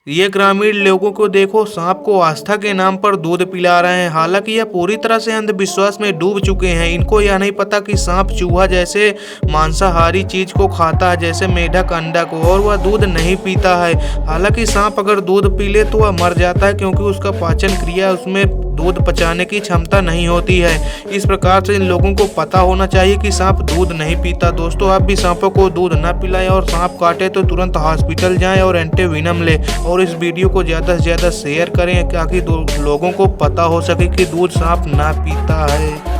ये ग्रामीण लोगों को देखो, सांप को आस्था के नाम पर दूध पिला रहे हैं। हालांकि यह पूरी तरह से अंधविश्वास में डूब चुके हैं। इनको यह नहीं पता कि सांप चूहा जैसे मांसाहारी चीज को खाता है, जैसे मेढक अंडा को, और वह दूध नहीं पीता है। हालांकि सांप अगर दूध पी ले तो वह मर जाता है, क्योंकि उसका पाचन क्रिया, उसमें दूध पचाने की क्षमता नहीं होती है। इस प्रकार से इन लोगों को पता होना चाहिए कि सांप दूध नहीं पीता। दोस्तों, आप भी सांपों को दूध न पिलाएं, और सांप काटे तो तुरंत हॉस्पिटल जाएं और एंटीवेनम लें। और इस वीडियो को ज़्यादा से ज़्यादा शेयर करें, ताकि लोगों को पता हो सके कि दूध सांप ना पीता है।